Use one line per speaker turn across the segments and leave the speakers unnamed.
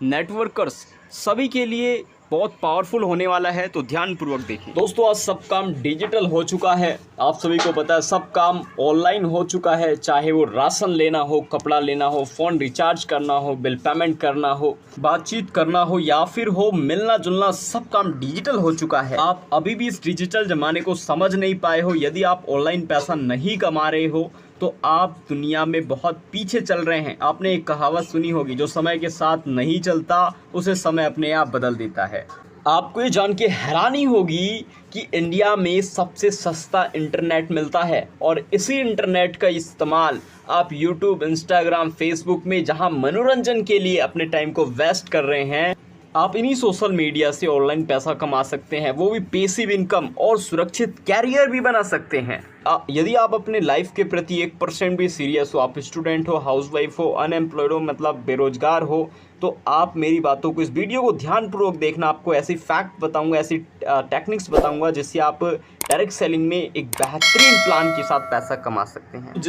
Networkers सभी के लिए बहुत पावरफुल होने वाला है, तो ध्यानपूर्वक देखिए। दोस्तों आज सब काम डिजिटल हो चुका है, आप सभी को पता है सब काम ऑनलाइन हो चुका है। चाहे वो राशन लेना हो, कपड़ा लेना हो, फ़ोन रिचार्ज करना हो, बिल पेमेंट करना हो, बातचीत करना हो या फिर हो मिलना जुलना, सब काम डिजिटल हो चुका है। आप अभी भी इस डिजिटल ज़माने को समझ नहीं पाए हो। यदि आप ऑनलाइन पैसा नहीं कमा रहे हो तो आप दुनिया में बहुत पीछे चल रहे हैं। आपने एक कहावत सुनी होगी, जो समय के साथ नहीं चलता उसे समय अपने आप बदल देता है। आपको ये जान के हैरानी होगी कि इंडिया में सबसे सस्ता इंटरनेट मिलता है और इसी इंटरनेट का इस्तेमाल आप यूट्यूब, इंस्टाग्राम, फेसबुक में जहां मनोरंजन के लिए अपने टाइम को वेस्ट कर रहे हैं, आप इन्हीं सोशल मीडिया से ऑनलाइन पैसा कमा सकते हैं, वो भी पैसिव इनकम, और सुरक्षित कैरियर भी बना सकते हैं। यदि आप अपने लाइफ के प्रति 1% भी सीरियस हो, आप स्टूडेंट हो, हाउसवाइफ हो, अनएम्प्लॉयड हो, मतलब बेरोजगार हो, तो आप मेरी बातों को, इस वीडियो को ध्यानपूर्वक देखना। आपको ऐसी फैक्ट बताऊंगा, ऐसी टेक्निक्स बताऊंगा जिससे आप डायरेक्ट सेलिंग में एक बेहतरीन प्लान के साथ पैसा कमा सकते हैं।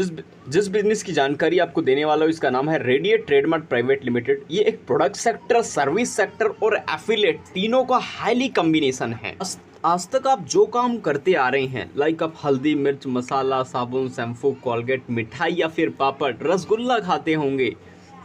जिस बिजनेस की जानकारी आपको देने वाला हूँ, इसका नाम है रेडिएट ट्रेडमार्ट प्राइवेट लिमिटेड। ये एक प्रोडक्ट सेक्टर, सर्विस सेक्टर और एफिलिएट तीनों का हाईली कॉम्बिनेशन है। आज तक आप जो काम करते आ रहे हैं, लाइक आप हल्दी, मिर्च, मसाला, साबुन, शैम्पू, कोलगेट, मिठाई या फिर पापड़, रसगुल्ला खाते होंगे,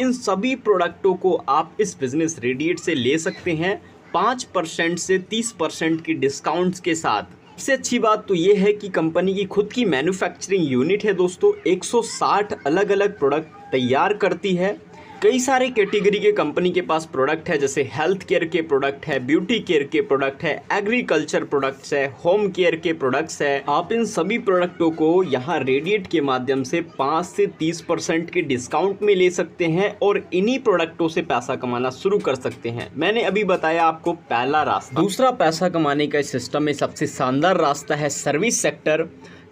इन सभी प्रोडक्टों को आप इस बिजनेस रेडिएट से ले सकते हैं 5% से 30% की डिस्काउंट्स के साथ। सबसे अच्छी बात तो ये है कि कंपनी की खुद की मैन्युफैक्चरिंग यूनिट है दोस्तों। 160 अलग अलग प्रोडक्ट तैयार करती है। कई सारे कैटेगरी के कंपनी के पास प्रोडक्ट है, जैसे हेल्थ केयर के प्रोडक्ट है, ब्यूटी केयर के प्रोडक्ट है, एग्रीकल्चर प्रोडक्ट्स है, होम केयर के प्रोडक्ट्स है। आप इन सभी प्रोडक्टों को यहाँ रेडिएट के माध्यम से 5 से 30% के डिस्काउंट में ले सकते हैं और इन्हीं प्रोडक्टों से पैसा कमाना शुरू कर सकते हैं। मैंने अभी बताया आपको पहला रास्ता। दूसरा पैसा कमाने का इस सिस्टम में सबसे शानदार रास्ता है सर्विस सेक्टर।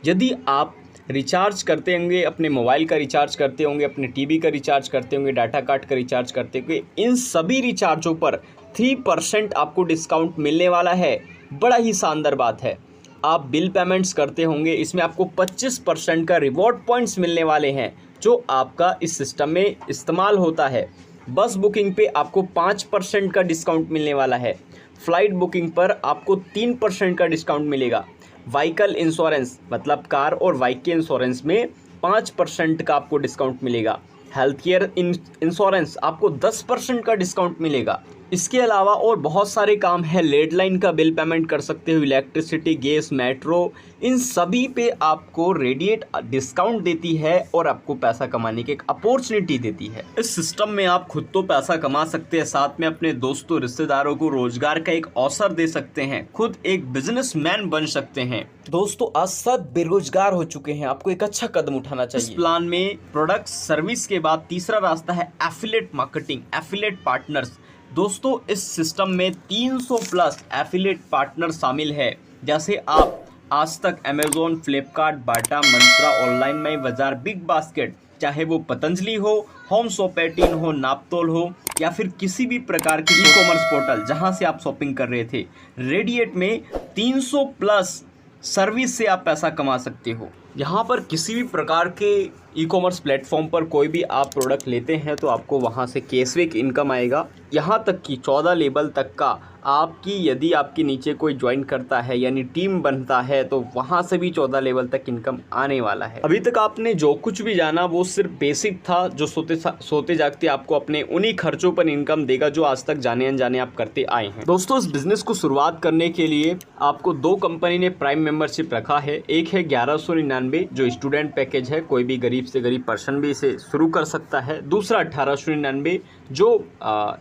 यदि आप रिचार्ज करते होंगे, अपने मोबाइल का रिचार्ज करते होंगे, अपने टीवी का रिचार्ज करते होंगे, डाटा कार्ड का रिचार्ज करते होंगे, इन सभी रिचार्जों पर 3% आपको डिस्काउंट मिलने वाला है। बड़ा ही शानदार बात है। आप बिल पेमेंट्स करते होंगे, इसमें आपको 25% का रिवॉर्ड पॉइंट्स मिलने वाले हैं, जो आपका इस सिस्टम में इस्तेमाल होता है। बस बुकिंग पे आपको 5% का डिस्काउंट मिलने वाला है। फ्लाइट बुकिंग पर आपको 3% का डिस्काउंट मिलेगा। व्हीकल इंश्योरेंस, मतलब कार और बाइक के इंश्योरेंस में 5% का आपको डिस्काउंट मिलेगा। हेल्थ केयर इंश्योरेंस आपको 10% का डिस्काउंट मिलेगा। इसके अलावा और बहुत सारे काम है। लैंडलाइन का बिल पेमेंट कर सकते हो, इलेक्ट्रिसिटी, गैस, मेट्रो, इन सभी पे आपको रेडिएट डिस्काउंट देती है और आपको पैसा कमाने की एक अपॉर्चुनिटी देती है। इस सिस्टम में आप खुद तो पैसा कमा सकते हैं, साथ में अपने दोस्तों, रिश्तेदारों को रोजगार का एक अवसर दे सकते हैं, खुद एक बिजनेसमैन बन सकते हैं। दोस्तों आज सब बेरोजगार हो चुके हैं, आपको एक अच्छा कदम उठाना चाहिए। इस प्लान में प्रोडक्ट सर्विस के बाद तीसरा रास्ता है एफिलिएट मार्केटिंग, एफिलिएट पार्टनर्स। दोस्तों इस सिस्टम में 300 प्लस एफिलिएट पार्टनर शामिल है। जैसे आप आज तक अमेजोन, फ्लिपकार्ट, बाटा, मंत्रा, ऑनलाइन में बाजार, बिग बास्केट, चाहे वो पतंजलि हो, होम शॉप 18 हो, नापतोल हो या फिर किसी भी प्रकार की ई कॉमर्स पोर्टल जहां से आप शॉपिंग कर रहे थे, रेडिएट में 300 प्लस सर्विस से आप पैसा कमा सकते हो। यहाँ पर किसी भी प्रकार के ई कॉमर्स प्लेटफॉर्म पर कोई भी आप प्रोडक्ट लेते हैं तो आपको वहाँ से कैशबैक इनकम आएगा। यहाँ तक कि 14 लेवल तक का आपकी, यदि आपके नीचे कोई ज्वाइन करता है यानी टीम बनता है, तो वहाँ से भी 14 लेवल तक इनकम आने वाला है। अभी तक आपने जो कुछ भी जाना वो सिर्फ बेसिक था, जो सोते जागते आपको अपने उन्हीं खर्चों पर इनकम देगा जो आज तक जाने अनजाने आप करते आए हैं। दोस्तों इस बिजनेस को शुरुआत करने के लिए आपको 2 कंपनी ने प्राइम मेंबरशिप रखा है। एक है 1199 जो स्टूडेंट पैकेज है, कोई भी गरीब से गरीब पर्सन भी इसे शुरू कर सकता है। दूसरा 1899 जो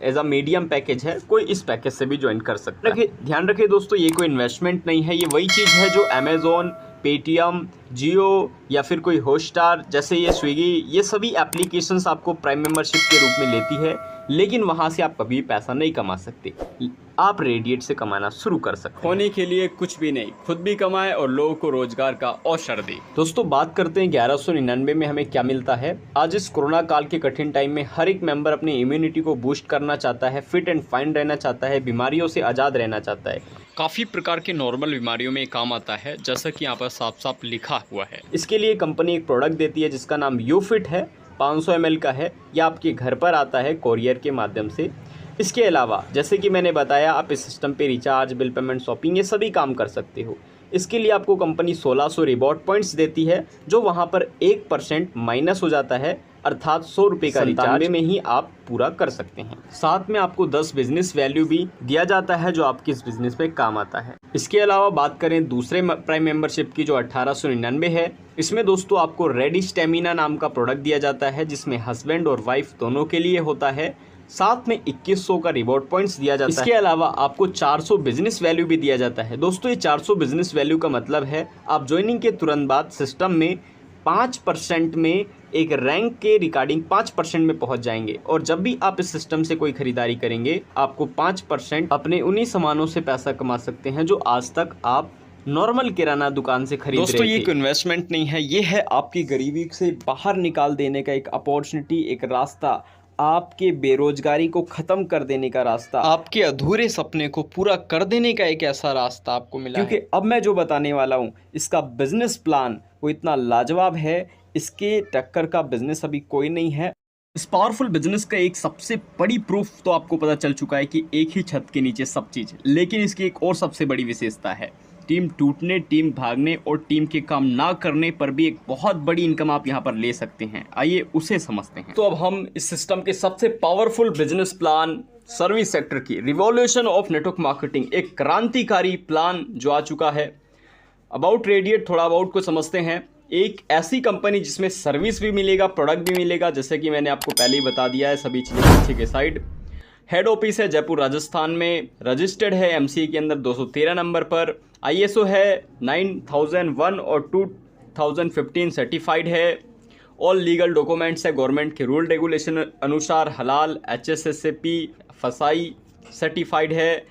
एज अ मीडियम पैकेज है, कोई इस पैकेज से भी ज्वाइन कर सकता है। ध्यान रखिए दोस्तों, ये कोई इन्वेस्टमेंट नहीं है, ये वही चीज़ है जो अमेजोन, पेटीएम, जियो या फिर कोई हॉटस्टार, जैसे ये स्विगी, ये सभी एप्लीकेशंस आपको प्राइम मेंबरशिप के रूप में लेती है, लेकिन वहाँ से आप कभी पैसा नहीं कमा सकते। आप रेडिएट से कमाना शुरू कर सकते हैं। होने के लिए कुछ भी नहीं, खुद भी कमाए और लोगों को रोजगार का अवसर दे। दोस्तों बात करते हैं 1199 में हमें क्या मिलता है। आज इस कोरोना काल के कठिन टाइम में हर एक मेंबर अपनी इम्यूनिटी को बूस्ट करना चाहता है, फिट एंड फाइन रहना चाहता है, बीमारियों से आज़ाद रहना चाहता है। काफ़ी प्रकार के नॉर्मल बीमारियों में काम आता है, जैसा कि यहाँ पर साफ साफ लिखा हुआ है। इसके लिए कंपनी एक प्रोडक्ट देती है जिसका नाम यूफिट है, 500 ml का है। यह आपके घर पर आता है कोरियर के माध्यम से। इसके अलावा जैसे कि मैंने बताया, आप इस सिस्टम पे रिचार्ज, बिल पेमेंट, शॉपिंग ये सभी काम कर सकते हो। इसके लिए आपको कंपनी 1600 रिवॉर्ड पॉइंट्स देती है, जो वहाँ पर 1% माइनस हो जाता है, अर्थात 100 रुपये का रिचार्ज में ही आप पूरा कर सकते हैं। साथ में आपको 10 बिजनेस वैल्यू भी दिया जाता है, जो आपके इस बिजनेस में काम आता है। इसके अलावा बात करें दूसरे प्राइम मेंबरशिप की, जो 1899 है, इसमें दोस्तों आपको रेडी स्टेमिना नाम का प्रोडक्ट दिया जाता है, जिसमें हस्बैंड और वाइफ दोनों के लिए होता है। साथ में 2100 का रिवॉर्ड पॉइंट्स दिया जाता है। इसके अलावा आपको 400 बिजनेस वैल्यू भी दिया जाता है। दोस्तों, ये 400 बिजनेस वैल्यू का मतलब है आप ज्वाइनिंग के तुरंत बाद सिस्टम में 5% में एक रैंक के रिगार्डिंग 5% में पहुंच जाएंगे, और जब भी आप इस सिस्टम से कोई खरीदारी करेंगे, आपको 5% अपने उन्हीं सामानों से पैसा कमा सकते हैं जो आज तक आप नॉर्मल किराना दुकान से खरीद रहे थे। दोस्तों, ये एक इन्वेस्टमेंट नहीं है, ये है आपकी गरीबी से बाहर निकाल देने का एक अपॉर्चुनिटी, एक रास्ता, आपके बेरोजगारी को ख़त्म कर देने का रास्ता, आपके अधूरे सपने को पूरा कर देने का एक ऐसा रास्ता आपको मिला। क्योंकि अब मैं जो बताने वाला हूँ, इसका बिजनेस प्लान वो इतना लाजवाब है, इसके टक्कर का बिजनेस अभी कोई नहीं है। इस पावरफुल बिजनेस का एक सबसे बड़ी प्रूफ तो आपको पता चल चुका है कि एक ही छत के नीचे सब चीज़, लेकिन इसकी एक और सबसे बड़ी विशेषता है, टीम टूटने, टीम भागने और टीम के काम ना करने पर भी एक बहुत बड़ी इनकम आप यहां पर ले सकते हैं। आइए उसे समझते हैं। तो अब हम इस सिस्टम के सबसे powerful business plan, service sector की रिवॉल्यूशन ऑफ नेटवर्क मार्केटिंग, एक क्रांतिकारी प्लान जो आ चुका है। अबाउट रेडिएट, थोड़ा अबाउट को समझते हैं। एक ऐसी कंपनी जिसमें सर्विस भी मिलेगा, प्रोडक्ट भी मिलेगा, जैसे कि मैंने आपको पहले ही बता दिया है, सभी चीज़ें पीछे के साइड। हेड ऑफिस है जयपुर राजस्थान में, रजिस्टर्ड है एमसीए के अंदर 213 नंबर पर, आईएसओ है 9001 और 2015 सर्टिफाइड है। ऑल लीगल डॉक्यूमेंट्स है गवर्नमेंट के रूल रेगुलेशन अनुसार, हलाल, एचएसएसएपी, फसाई सर्टिफाइड है।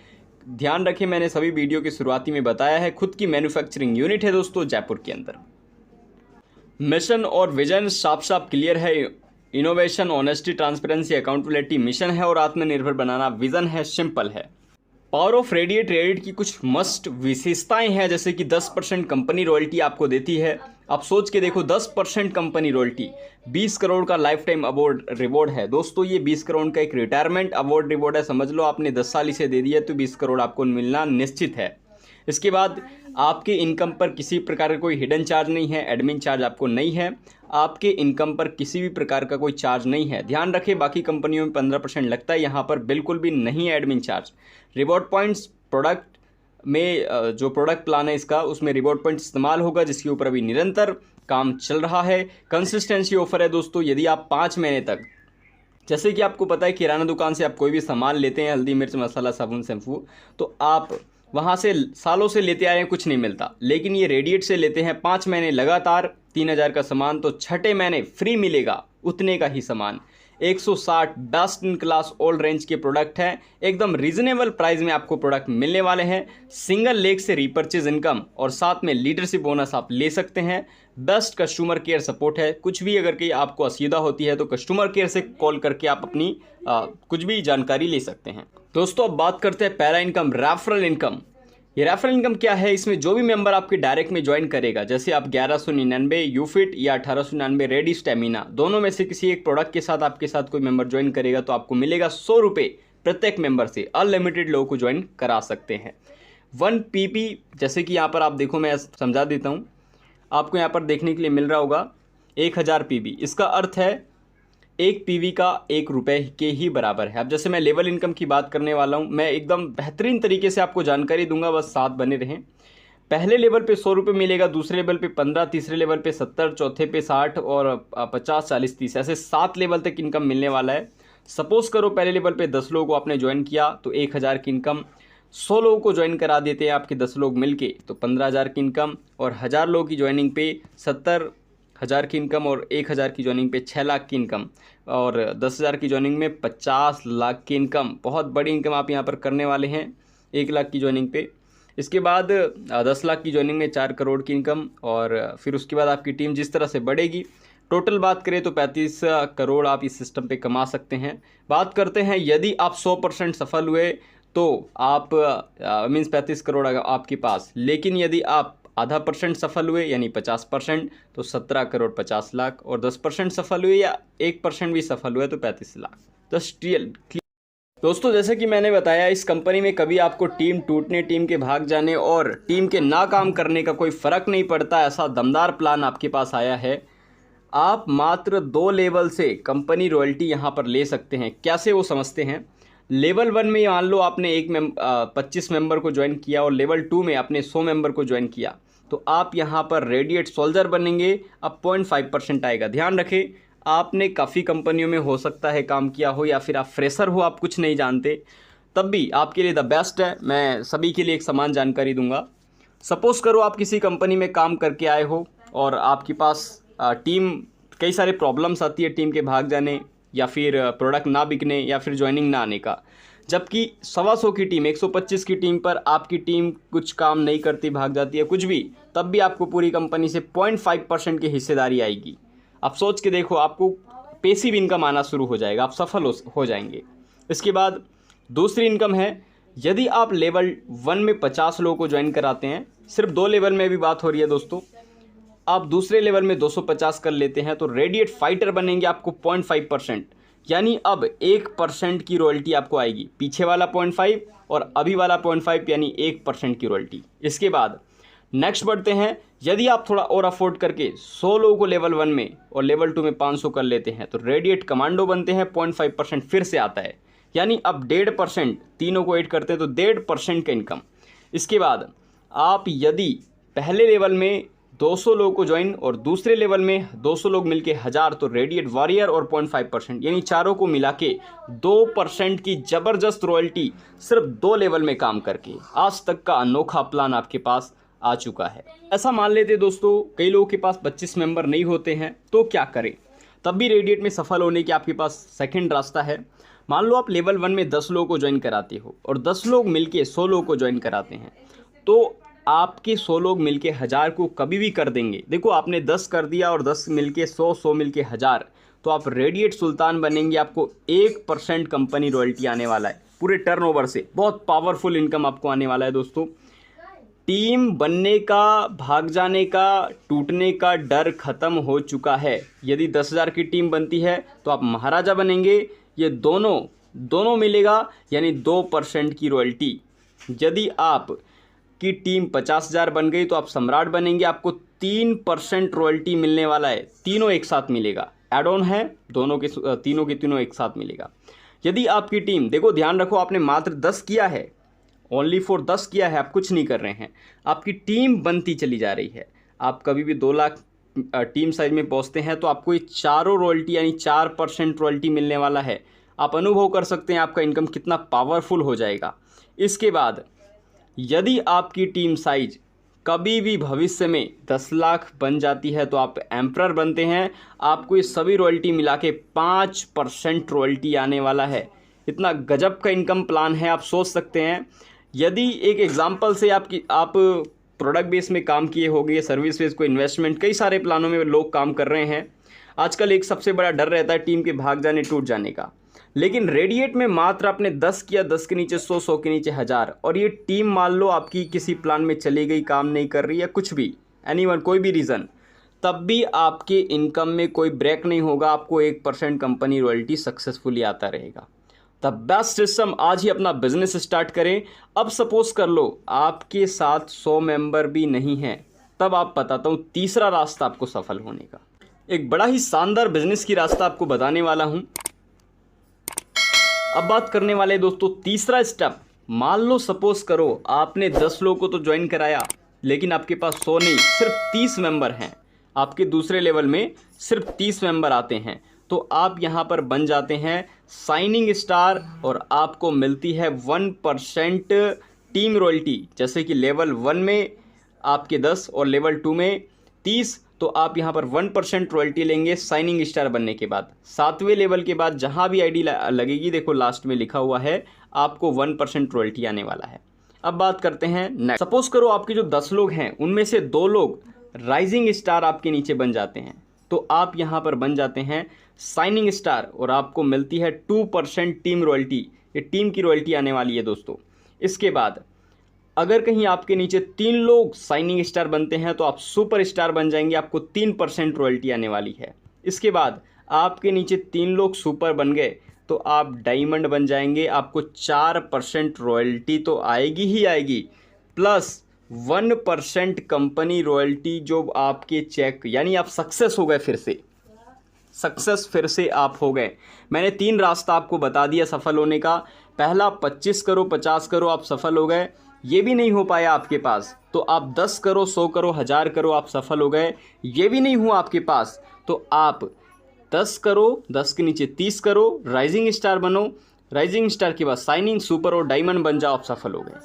ध्यान रखें, मैंने सभी वीडियो की शुरुआती में बताया है, खुद की मैन्युफैक्चरिंग यूनिट है दोस्तों जयपुर के अंदर। मिशन और विजन साफ साफ क्लियर है, innovation, honesty, transparency, accountability mission है, और आत्मनिर्भर बनाना विजन है, सिंपल है। पावर ऑफ रेडिएट की कुछ मस्ट विशेषताएं हैं, जैसे कि 10% कंपनी रॉयल्टी आपको देती है। आप सोच के देखो, 10% कंपनी रॉयल्टी, 20 करोड़ का लाइफ टाइम अवार्ड रिवॉर्ड है दोस्तों। ये 20 करोड़ का एक रिटायरमेंट अवार्ड रिवॉर्ड है, समझ लो आपने 10 साल इसे दे दिया तो 20 करोड़ आपको मिलना निश्चित है। इसके बाद आपके इनकम पर किसी प्रकार का कोई हिडन चार्ज नहीं है, एडमिन चार्ज आपको नहीं है, आपके इनकम पर किसी भी प्रकार का कोई चार्ज नहीं है। ध्यान रखें, बाकी कंपनियों में 15% लगता है, यहाँ पर बिल्कुल भी नहीं है admin charge. Reward points product में, जो प्रोडक्ट प्लान है इसका, उसमें रिवॉर्ड पॉइंट इस्तेमाल होगा, जिसके ऊपर अभी निरंतर काम चल रहा है। कंसिस्टेंसी ऑफर है दोस्तों, यदि आप 5 महीने तक, जैसे कि आपको पता है किराना दुकान से आप कोई भी सामान लेते हैं, हल्दी, मिर्च, मसाला, साबुन, शैम्पू, तो आप वहाँ से सालों से लेते आए हैं, कुछ नहीं मिलता। लेकिन ये रेडिएट से लेते हैं 5 महीने लगातार 3000 का सामान, तो छठे महीने फ्री मिलेगा उतने का ही सामान। 160 best in class all range के प्रोडक्ट हैं, एकदम रीजनेबल प्राइस में आपको प्रोडक्ट मिलने वाले हैं। सिंगल लेग से रीपर्चेज इनकम और साथ में लीडरशिप बोनस आप ले सकते हैं। बेस्ट कस्टमर केयर सपोर्ट है, कुछ भी अगर कहीं आपको असुविधा होती है तो कस्टमर केयर से कॉल करके आप अपनी कुछ भी जानकारी ले सकते हैं। दोस्तों, अब बात करते हैं पैरा इनकम, रेफरल इनकम। ये रेफरल इनकम क्या है? इसमें जो भी मेंबर आपके डायरेक्ट में ज्वाइन करेगा, जैसे आप 1199 यूफिट या 1899 रेडी स्टेमिना, दोनों में से किसी एक प्रोडक्ट के साथ आपके साथ कोई मेंबर ज्वाइन करेगा तो आपको मिलेगा 100 रुपये प्रत्येक मेंबर से। अनलिमिटेड लोगों को ज्वाइन करा सकते हैं। 1 PP, जैसे कि यहाँ पर आप देखो, मैं समझा देता हूँ, आपको यहाँ पर देखने के लिए मिल रहा होगा 1000 PB। इसका अर्थ है 1 PV का 1 रुपये के ही बराबर है। अब जैसे मैं लेवल इनकम की बात करने वाला हूँ, मैं एकदम बेहतरीन तरीके से आपको जानकारी दूंगा, बस साथ बने रहें। पहले लेवल पे 100 रुपये मिलेगा, दूसरे लेवल पे 15, तीसरे लेवल पे 70, चौथे पे 60 और 50, 40, 30, ऐसे 7 लेवल तक इनकम मिलने वाला है। सपोज करो पहले लेवल पे 10 लोगों को आपने ज्वाइन किया तो 1000 की इनकम, 100 लोगों को ज्वाइन करा देते हैं आपके 10 लोग मिलके तो 15000 की इनकम, और 1000 लोगों की ज्वाइनिंग पे 70,000 की इनकम, और 1000 की ज्वाइनिंग पे 6 लाख की इनकम, और 10,000 की ज्वाइनिंग में 50 लाख की इनकम। बहुत बड़ी इनकम आप यहाँ पर करने वाले हैं 1 लाख की ज्वाइनिंग पे। इसके बाद 10 लाख की ज्वाइनिंग में 4 करोड़ की इनकम, और फिर उसके बाद आपकी टीम जिस तरह से बढ़ेगी, टोटल बात करें तो 35 करोड़ आप इस सिस्टम पे कमा सकते हैं। बात करते हैं यदि आप 100% सफल हुए तो आप मीन्स 35 करोड़ आपके पास, लेकिन यदि आप आधा % सफल हुए यानी 50% तो 17 करोड़ 50 लाख, और 10% सफल हुए या 1% भी सफल हुए तो 35 लाख। तो दोस्तों जैसे कि मैंने बताया, इस कंपनी में कभी आपको टीम टूटने, टीम के भाग जाने और टीम के ना काम करने का कोई फ़र्क नहीं पड़ता। ऐसा दमदार प्लान आपके पास आया है। आप मात्र 2 लेवल से कंपनी रॉयल्टी यहाँ पर ले सकते हैं। कैसे वो समझते हैं। लेवल 1 में मान लो आपने 25 मेंबर को ज्वाइन किया और लेवल 2 में आपने 100 मेंबर को ज्वाइन किया, तो आप यहाँ पर रेडिएट सोल्जर बनेंगे। अब 0.5% आएगा। ध्यान रखें, आपने काफ़ी कंपनियों में हो सकता है काम किया हो, या फिर आप फ्रेशर हो, आप कुछ नहीं जानते, तब भी आपके लिए द बेस्ट है। मैं सभी के लिए एक समान जानकारी दूंगा। सपोज़ करो आप किसी कंपनी में काम करके आए हो और आपके पास टीम, कई सारे प्रॉब्लम्स आती है टीम के भाग जाने, या फिर प्रोडक्ट ना बिकने, या फिर ज्वाइनिंग ना आने का। जबकि 125 की टीम, 125 की टीम पर आपकी टीम कुछ काम नहीं करती, भाग जाती है कुछ भी, तब भी आपको पूरी कंपनी से 0.5% की हिस्सेदारी आएगी। आप सोच के देखो, आपको पैसिव इनकम आना शुरू हो जाएगा, आप सफल हो जाएंगे। इसके बाद दूसरी इनकम है, यदि आप लेवल 1 में 50 लोगों को ज्वाइन कराते हैं, सिर्फ 2 लेवल में भी बात हो रही है दोस्तों, आप दूसरे लेवल में 250 कर लेते हैं तो रेडिएट फाइटर बनेंगे। आपको 0.5%, यानी अब 1% की रॉयल्टी आपको आएगी। पीछे वाला 0.5 और अभी वाला 0.5, यानी 1% की रॉयल्टी। इसके बाद नेक्स्ट बढ़ते हैं, यदि आप थोड़ा और अफोर्ड करके 100 लोगों को लेवल 1 में और लेवल 2 में 500 कर लेते हैं तो रेडिएट कमांडो बनते हैं। 0.5% फिर से आता है, यानी अब 1.5%, तीनों को ऐड करते हैं तो 1.5% का इनकम। इसके बाद आप यदि पहले लेवल में 200 लोगों को ज्वाइन और दूसरे लेवल में 200 लोग मिलके 1000, तो रेडिएट वॉरियर और 0.5%, यानी चारों को मिला के 2% की ज़बरदस्त रॉयल्टी सिर्फ 2 लेवल में काम करके। आज तक का अनोखा प्लान आपके पास आ चुका है। ऐसा मान लेते दोस्तों, कई लोगों के पास 25 मेंबर नहीं होते हैं, तो क्या करें। तब भी रेडिएट में सफल होने के आपके पास सेकंड रास्ता है। मान लो आप लेवल 1 में 10 लोगों को ज्वाइन कराते हो और 10 लोग मिलके 100 लोगों को ज्वाइन कराते हैं, तो आपके 100 लोग मिलके 1000 को कभी भी कर देंगे। देखो, आपने 10 कर दिया और 10 मिलके 100, 100 मिलके 1000, तो आप रेडिएट सुल्तान बनेंगे। आपको 1% कंपनी रॉयल्टी आने वाला है पूरे टर्नओवर से। बहुत पावरफुल इनकम आपको आने वाला है दोस्तों। टीम बनने का, भाग जाने का, टूटने का डर खत्म हो चुका है। यदि 10,000 की टीम बनती है तो आप महाराजा बनेंगे। ये दोनों मिलेगा, यानी 2% की रॉयल्टी। यदि आप की टीम 50,000 बन गई तो आप सम्राट बनेंगे। आपको 3% रॉयल्टी मिलने वाला है। तीनों एक साथ मिलेगा, एड ऑन है, दोनों के तीनों एक साथ मिलेगा। यदि आपकी टीम, देखो ध्यान रखो, आपने मात्र 10 किया है, ओनली फॉर 10 किया है, आप कुछ नहीं कर रहे हैं, आपकी टीम बनती चली जा रही है। आप कभी भी 2 लाख टीम साइज में पहुंचते हैं तो आपको ये चारों रॉयल्टी, यानी 4% रॉयल्टी मिलने वाला है। आप अनुभव कर सकते हैं आपका इनकम कितना पावरफुल हो जाएगा। इसके बाद यदि आपकी टीम साइज कभी भी भविष्य में 10 लाख बन जाती है तो आप एम्परर बनते हैं। आपको ये सभी रॉयल्टी मिला के 5% रॉयल्टी आने वाला है। इतना गजब का इनकम प्लान है, आप सोच सकते हैं। यदि एक एग्जांपल से आप प्रोडक्ट बेस में काम किए होंगे, सर्विस बेस को इन्वेस्टमेंट, कई सारे प्लानों में लोग काम कर रहे हैं। आजकल एक सबसे बड़ा डर रहता है टीम के भाग जाने, टूट जाने का। लेकिन रेडिएट में मात्र आपने 10 किया, 10 के नीचे 100, 100 के नीचे 1000, और ये टीम मान लो आपकी किसी प्लान में चली गई, काम नहीं कर रही है, कुछ भी, एनीवन, कोई भी रीज़न, तब भी आपके इनकम में कोई ब्रेक नहीं होगा। आपको 1% कंपनी रॉयल्टी सक्सेसफुली आता रहेगा। The best system. आज ही अपना बिजनेस स्टार्ट करें। अब सपोज कर लो आपके साथ 100 मेंबर भी नहीं हैं, तब आप बताता हूँ तीसरा रास्ता आपको सफल होने का। एक बड़ा ही शानदार बिजनेस की रास्ता आपको बताने वाला हूँ। अब बात करने वाले दोस्तों तीसरा स्टेप। मान लो सपोज करो आपने 10 लोगों को तो ज्वाइन कराया, लेकिन आपके पास 100 नहीं, सिर्फ 30 मेंबर हैं। आपके दूसरे लेवल में सिर्फ 30 मेंबर आते हैं, तो आप यहाँ पर बन जाते हैं साइनिंग स्टार और आपको मिलती है 1% टीम रॉयल्टी। जैसे कि लेवल 1 में आपके 10 और लेवल 2 में 30, तो आप यहाँ पर 1% रॉयल्टी लेंगे साइनिंग स्टार बनने के बाद। 7वें लेवल के बाद जहाँ भी आईडी लगेगी, देखो लास्ट में लिखा हुआ है, आपको 1% रॉयल्टी आने वाला है। अब बात करते हैं नेक्स्ट। सपोज करो आपके जो 10 लोग हैं उनमें से 2 लोग राइजिंग स्टार आपके नीचे बन जाते हैं, तो आप यहाँ पर बन जाते हैं साइनिंग स्टार और आपको मिलती है 2% टीम रॉयल्टी। ये टीम की रॉयल्टी आने वाली है दोस्तों। इसके बाद अगर कहीं आपके नीचे 3 लोग साइनिंग स्टार बनते हैं तो आप सुपर स्टार बन जाएंगे, आपको 3% रॉयल्टी आने वाली है। इसके बाद आपके नीचे 3 लोग सुपर बन गए, तो आप डायमंड बन जाएंगे। आपको 4% रॉयल्टी तो आएगी ही आएगी, प्लस 1% कंपनी रॉयल्टी जो आपके चेक, यानी आप सक्सेस हो गए, फिर से आप हो गए। मैंने 3 रास्ता आपको बता दिया सफल होने का। पहला 25 करो, 50 करो, आप सफल हो गए। ये भी नहीं हो पाया आपके पास तो आप 10 करो, 100 करो, 1000 करो, आप सफल हो गए। ये भी नहीं हुआ आपके पास तो आप 10 करो, 10 के नीचे 30 करो, राइजिंग स्टार बनो, राइजिंग स्टार के बाद शाइनिंग, सुपर और डायमंड बन जाओ, आप सफल हो गए।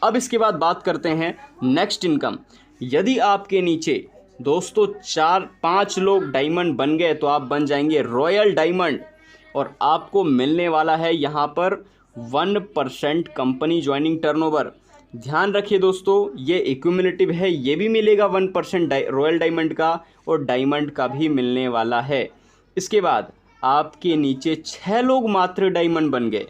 अब इसके बाद बात करते हैं नेक्स्ट इनकम। यदि आपके नीचे दोस्तों 4-5 लोग डायमंड बन गए तो आप बन जाएंगे रॉयल डायमंड, और आपको मिलने वाला है यहाँ पर 1% कंपनी ज्वाइनिंग टर्नओवर। ध्यान रखिए दोस्तों, ये एक्यूमुलेटिव है, ये भी मिलेगा 1% रॉयल डायमंड का, और डायमंड का भी मिलने वाला है। इसके बाद आपके नीचे 6 लोग मात्र डायमंड बन गए,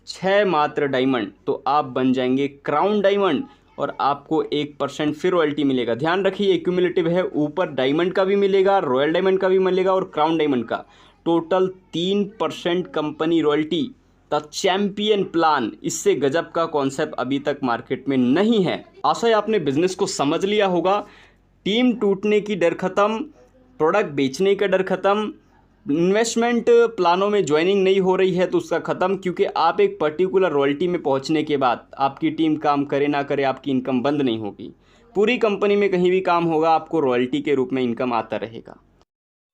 6 मात्र डायमंड, तो आप बन जाएंगे क्राउन डायमंड, और आपको 1% फिर रॉयल्टी मिलेगा। ध्यान रखिए एक्यूमुलेटिव है, ऊपर डायमंड का भी मिलेगा, रॉयल डायमंड का भी मिलेगा और क्राउन डायमंड का। Total 3% company royalty. The champion plan, इससे गजब का कॉन्सेप्ट अभी तक मार्केट में नहीं है। आशा है आपने बिजनेस को समझ लिया होगा। टीम टूटने की डर खत्म, प्रोडक्ट बेचने का डर खत्म, इन्वेस्टमेंट प्लानों में ज्वाइनिंग नहीं हो रही है तो उसका ख़त्म, क्योंकि आप एक पर्टिकुलर रॉयल्टी में पहुंचने के बाद आपकी टीम काम करे ना करे आपकी इनकम बंद नहीं होगी। पूरी कंपनी में कहीं भी काम होगा आपको रॉयल्टी के रूप में इनकम आता रहेगा।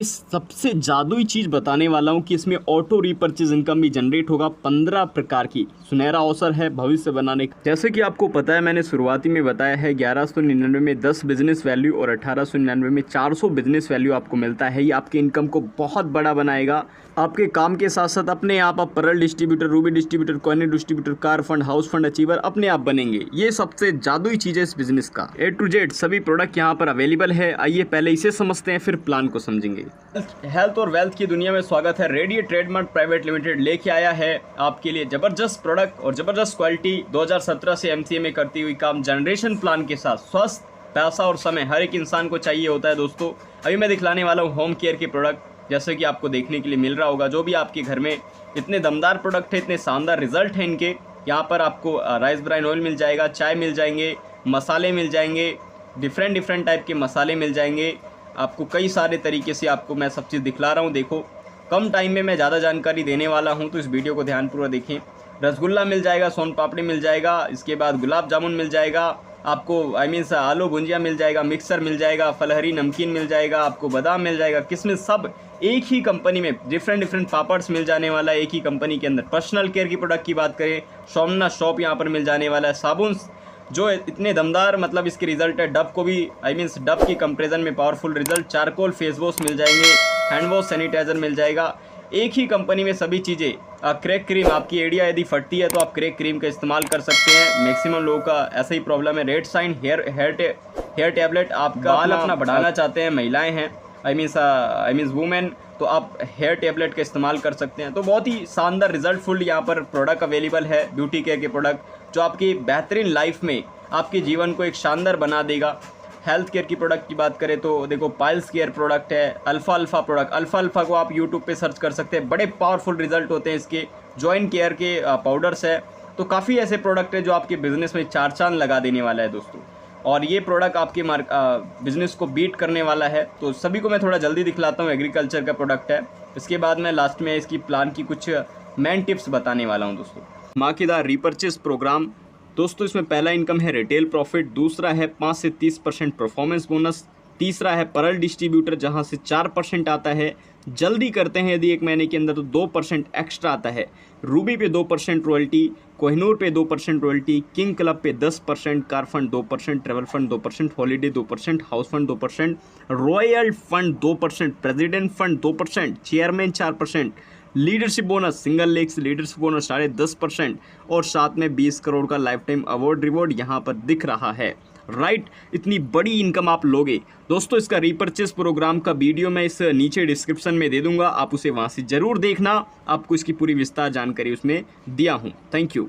इस सबसे जादुई चीज़ बताने वाला हूँ कि इसमें ऑटो रीपर्चेज इनकम भी जनरेट होगा। 15 प्रकार की सुनहरा अवसर है भविष्य बनाने का। जैसे कि आपको पता है, मैंने शुरुआती में बताया है 1199 में 10 बिजनेस वैल्यू और 1899 में 400 बिजनेस वैल्यू आपको मिलता है। ये आपके इनकम को बहुत बड़ा बनाएगा। आपके काम के साथ साथ अपने आप परल distributor, Ruby distributor, coin distributor, car fund, house fund achiever अपने आप बनेंगे। ये सबसे जादुई चीज़ है इस बिजनेस का। A to Z सभी प्रोडक्ट यहाँ पर अवेलेबल है। आइए पहले इसे समझते हैं, फिर प्लान को समझेंगे। हेल्थ और वेल्थ की दुनिया में स्वागत है। रेडियो ट्रेडमार्क प्राइवेट लिमिटेड लेके आया है आपके लिए जबरदस्त प्रोडक्ट और जबरदस्त क्वालिटी। 2017 से MCA में करती हुई काम जनरेशन प्लान के साथ। स्वस्थ, पैसा और समय हर एक इंसान को चाहिए होता है दोस्तों। अभी मैं दिखलाने वाला हूँ होम केयर के प्रोडक्ट, जैसे कि आपको देखने के लिए मिल रहा होगा। जो भी आपके घर में इतने दमदार प्रोडक्ट है, इतने शानदार रिजल्ट है इनके। यहाँ पर आपको राइस ब्राइन ऑयल मिल जाएगा, चाय मिल जाएंगे, मसाले मिल जाएंगे, डिफरेंट टाइप के मसाले मिल जाएंगे आपको। कई सारे तरीके से आपको मैं सब चीज़ दिखला रहा हूँ। देखो, कम टाइम में मैं ज़्यादा जानकारी देने वाला हूँ, तो इस वीडियो को ध्यानपूर्वक देखें। रसगुल्ला मिल जाएगा, सोन पापड़ी मिल जाएगा, इसके बाद गुलाब जामुन मिल जाएगा आपको, आलू भुंजिया मिल जाएगा, मिक्सर मिल जाएगा, फलहरी नमकीन मिल जाएगा, आपको बादाम मिल जाएगा, किसमिस, सब एक ही कंपनी में डिफरेंट पापड्स मिल जाने वाला है एक ही कंपनी के अंदर। पर्सनल केयर की प्रोडक्ट की बात करें, सोमनाथ शॉप यहाँ पर मिल जाने वाला है। साबुन जो इतने दमदार, मतलब इसके रिजल्ट है। डब को भी डब की कंपेरिजन में powerful result. Charcoal face wash मिल जाएंगे, हैंड वॉश सैनिटाइजर मिल जाएगा। एक ही कंपनी में सभी चीज़ें। क्रैक क्रीम, आपकी एड़िया यदि फटती है तो आप क्रैक क्रीम का इस्तेमाल कर सकते हैं। मैक्सिमम लोगों का ऐसा ही प्रॉब्लम है। रेड साइन हेयर टैबलेट, आप बाल अपना बढ़ाना चाहते हैं, महिलाएं हैं, वुमेन, तो आप हेयर टैबलेट का इस्तेमाल कर सकते हैं। तो बहुत ही शानदार रिजल्ट फुल यहाँ पर प्रोडक्ट अवेलेबल है। ब्यूटी केयर के प्रोडक्ट जो आपकी बेहतरीन लाइफ में आपके जीवन को एक शानदार बना देगा। हेल्थ केयर की प्रोडक्ट की बात करें तो देखो, पाइल्स केयर प्रोडक्ट है, अल्फा प्रोडक्ट। अल्फा को आप यूट्यूब पे सर्च कर सकते हैं, बड़े पावरफुल रिजल्ट होते हैं इसके। जॉइंट केयर के पाउडर्स है। तो काफ़ी ऐसे प्रोडक्ट है जो आपके बिजनेस में 4 चांद लगा देने वाला है दोस्तों। और ये प्रोडक्ट आपके बिजनेस को बीट करने वाला है। तो सभी को मैं थोड़ा जल्दी दिखलाता हूँ। एग्रीकल्चर का प्रोडक्ट है। इसके बाद मैं लास्ट में इसकी प्लान की कुछ मेन टिप्स बताने वाला हूँ दोस्तों। धमाकेदार रीपर्चेज प्रोग्राम दोस्तों, इसमें पहला इनकम है रिटेल प्रॉफिट, दूसरा है 5 से 30% परफॉर्मेंस बोनस, तीसरा है परल डिस्ट्रीब्यूटर जहां से 4% आता है। जल्दी करते हैं यदि 1 महीने के अंदर तो 2% एक्स्ट्रा आता है। रूबी पे 2% रॉयल्टी, कोहिनूर पे 2% रॉयल्टी, किंग क्लब पे 10%, car fund 2%, travel fund 2%, holiday 2%, house fund 2%, royal fund 2%, president fund 2%, chairman 4%, leadership bonus, single legs leadership bonus 10.5%, और साथ में 20 करोड़ का लाइफ टाइम अवार्ड रिवॉर्ड यहाँ पर दिख रहा है। राइट, इतनी बड़ी इनकम आप लोगे दोस्तों। इसका रीपर्चेस प्रोग्राम का वीडियो मैं इस नीचे डिस्क्रिप्शन में दे दूंगा, आप उसे वहाँ से ज़रूर देखना। आपको इसकी पूरी विस्तार जानकारी उसमें दिया हूँ। थैंक यू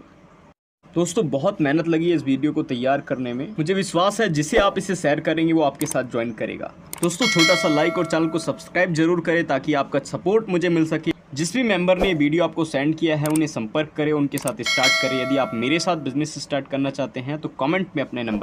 दोस्तों, बहुत मेहनत लगी है इस वीडियो को तैयार करने में। मुझे विश्वास है जिसे आप इसे शेयर करेंगे वो आपके साथ ज्वाइन करेगा। दोस्तों छोटा सा लाइक और चैनल को सब्सक्राइब जरूर करें ताकि आपका सपोर्ट मुझे मिल सके। जिस भी मेंबर ने वीडियो आपको सेंड किया है उन्हें संपर्क करें, उनके साथ स्टार्ट करें। यदि आप मेरे साथ बिजनेस स्टार्ट करना चाहते हैं तो कमेंट में अपने नंबर